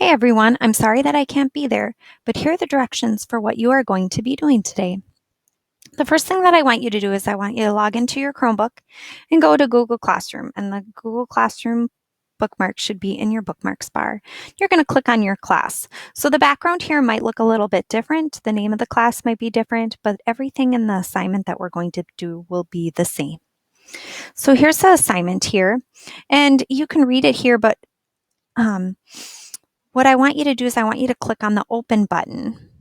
Hey everyone, I'm sorry that I can't be there, but here are the directions for what you are going to be doing today. The first thing that I want you to do is I want you to log into your Chromebook and go to Google Classroom, and the Google Classroom bookmark should be in your bookmarks bar. You're going to click on your class. So the background here might look a little bit different. The name of the class might be different, but everything in the assignment that we're going to do will be the same. So here's the assignment here, and you can read it here, but what I want you to do is I want you to click on the open button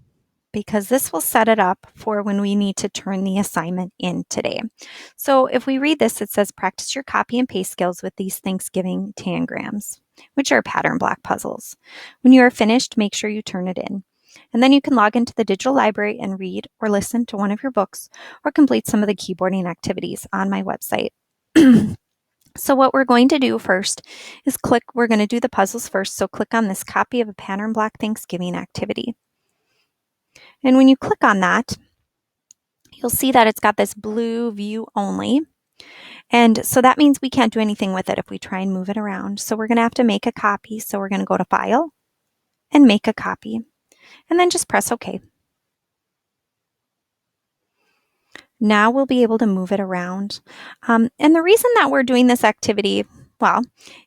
because this will set it up for when we need to turn the assignment in today. So if we read this, it says practice your copy and paste skills with these Thanksgiving tangrams, which are pattern block puzzles. When you are finished, make sure you turn it in. And then you can log into the digital library and read or listen to one of your books or complete some of the keyboarding activities on my website. So what we're going to do first is we're going to do the puzzles first. So click on this copy of a pattern block Thanksgiving activity. And when you click on that, you'll see that it's got this blue view only. And so that means we can't do anything with it if we try and move it around. So we're going to have to make a copy. So we're going to go to File and Make a Copy. And then just press OK. Now we'll be able to move it around. And the reason that we're doing this activity, well,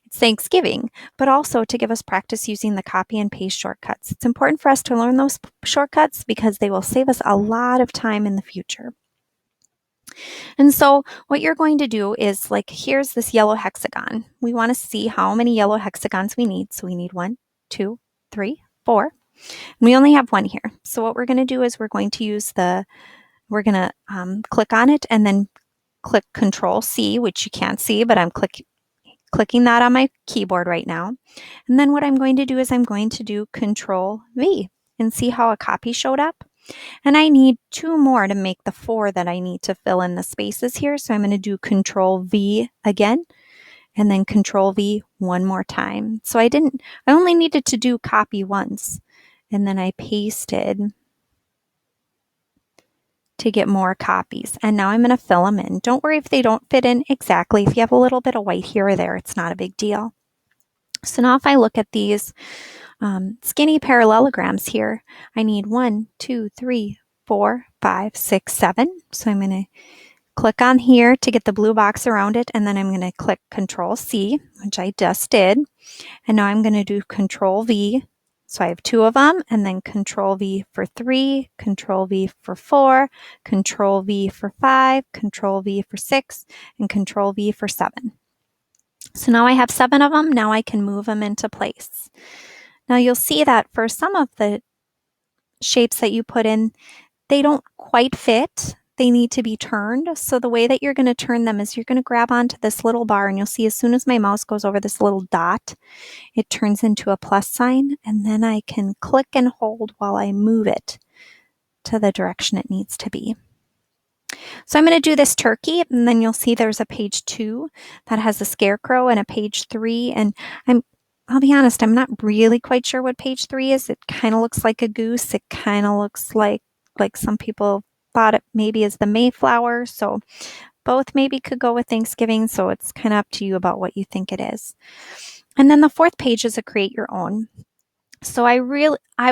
it's Thanksgiving, but also to give us practice using the copy and paste shortcuts. It's important for us to learn those shortcuts because they will save us a lot of time in the future. And so what you're going to do is here's this yellow hexagon. We want to see how many yellow hexagons we need. So we need 1, 2, 3, 4. And we only have 1 here. So what we're going to do is we're going to use we're going to click on it and then click Control C, which you can't see, but I'm clicking that on my keyboard right now. And then what I'm going to do is I'm going to do Control V and see how a copy showed up. And I need 2 more to make the 4 that I need to fill in the spaces here. So I'm going to do Control V again and then Control V one more time. So I only needed to do copy once, and then I pasted to get more copies. And now I'm going to fill them in. Don't worry if they don't fit in exactly. If you have a little bit of white here or there, it's not a big deal. So now if I look at these skinny parallelograms here, I need 1, 2, 3, 4, 5, 6, 7. So I'm going to click on here to get the blue box around it, and then I'm going to click Control C, which I just did. And now I'm going to do Control V. So I have 2 of them, and then Control V for 3, Control V for 4, Control V for 5, Control V for 6, and Control V for 7. So now I have 7 of them. Now I can move them into place. Now you'll see that for some of the shapes that you put in, they don't quite fit. They need to be turned. So the way that you're going to turn them is you're going to grab onto this little bar, and you'll see as soon as my mouse goes over this little dot, it turns into a plus sign, and then I can click and hold while I move it to the direction it needs to be. So I'm going to do this turkey, and then you'll see there's a page 2 that has a scarecrow and a page 3, and I'll be honest, I'm not really quite sure what page 3 is. It kind of looks like a goose. It kind of looks like some people thought it maybe is the Mayflower. So both maybe could go with Thanksgiving. So it's kind of up to you about what you think it is. And then the 4th page is a create your own. So I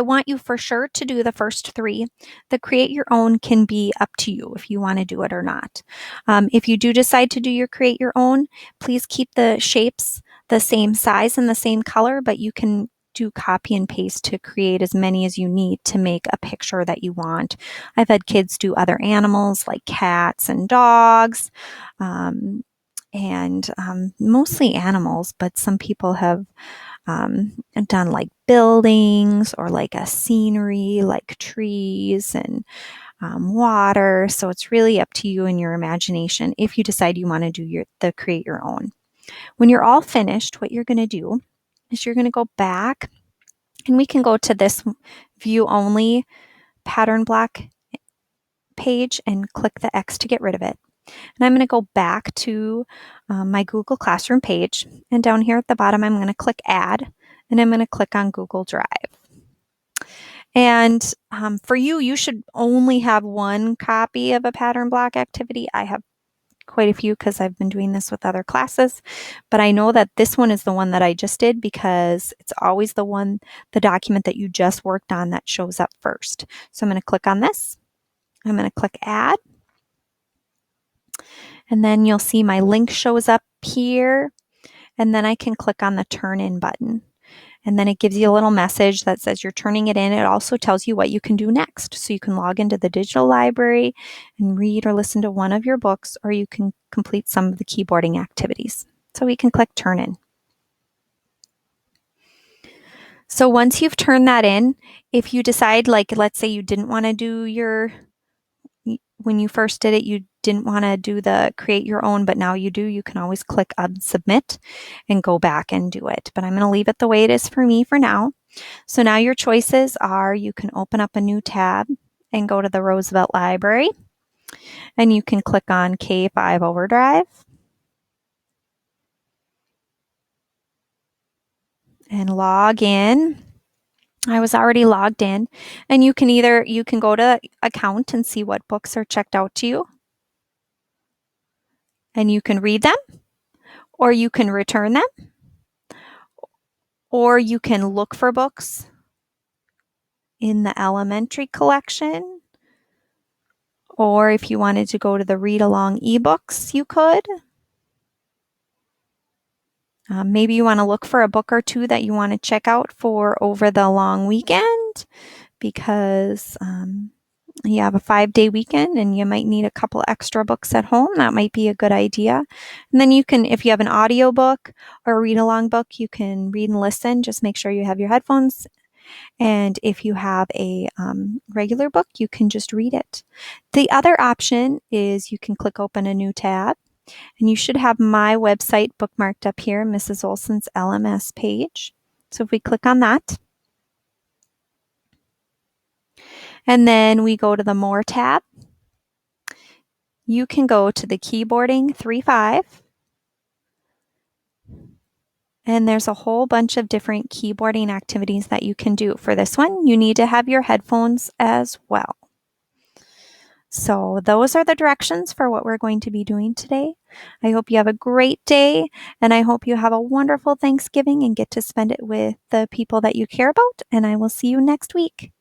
want you for sure to do the first 3. The create your own can be up to you if you want to do it or not. If you do decide to do your create your own, please keep the shapes the same size and the same color, but you can do copy and paste to create as many as you need to make a picture that you want. I've had kids do other animals like cats and dogs, and mostly animals, but some people have done like buildings or like a scenery, like trees and water. So it's really up to you and your imagination if you decide you want to do the create your own. When you're all finished, what you're going to do is you're going to go back, and we can go to this view only pattern block page and click the X to get rid of it. And I'm going to go back to my Google Classroom page, and down here at the bottom I'm going to click Add, and I'm going to click on Google Drive. And for you should only have 1 copy of a pattern block activity. I have quite a few because I've been doing this with other classes, but I know that this one is the one that I just did because it's always the document that you just worked on that shows up first. So I'm going to click on this. I'm going to click add. And then you'll see my link shows up here. And then I can click on the turn in button. And then it gives you a little message that says you're turning it in. It also tells you what you can do next. So you can log into the digital library and read or listen to one of your books, or you can complete some of the keyboarding activities. So we can click turn in. So once you've turned that in, if you decide, like, let's say you didn't want to do when you first did it, you didn't want to do the create your own, but now you do, you can always click submit and go back and do it. But I'm going to leave it the way it is for me for now. So now your choices are, you can open up a new tab and go to the Roosevelt Library, and you can click on K5 Overdrive and log in. I was already logged in, and you can go to account and see what books are checked out to you, and you can read them, or you can return them, or you can look for books in the elementary collection, or if you wanted to go to the read along ebooks, you could. Maybe you want to look for a book or two that you want to check out for over the long weekend because you have a 5-day weekend and you might need a couple extra books at home. That might be a good idea. And then you can, if you have an audio book or a read along book, you can read and listen. Just make sure you have your headphones. And if you have a regular book, you can just read it. The other option is you can click open a new tab. And you should have my website bookmarked up here, Mrs. Olson's LMS page. So if we click on that, and then we go to the More tab, you can go to the Keyboarding 3.5, and there's a whole bunch of different keyboarding activities that you can do. For this one, you need to have your headphones as well. So those are the directions for what we're going to be doing today. I hope you have a great day, and I hope you have a wonderful Thanksgiving and get to spend it with the people that you care about, and I will see you next week.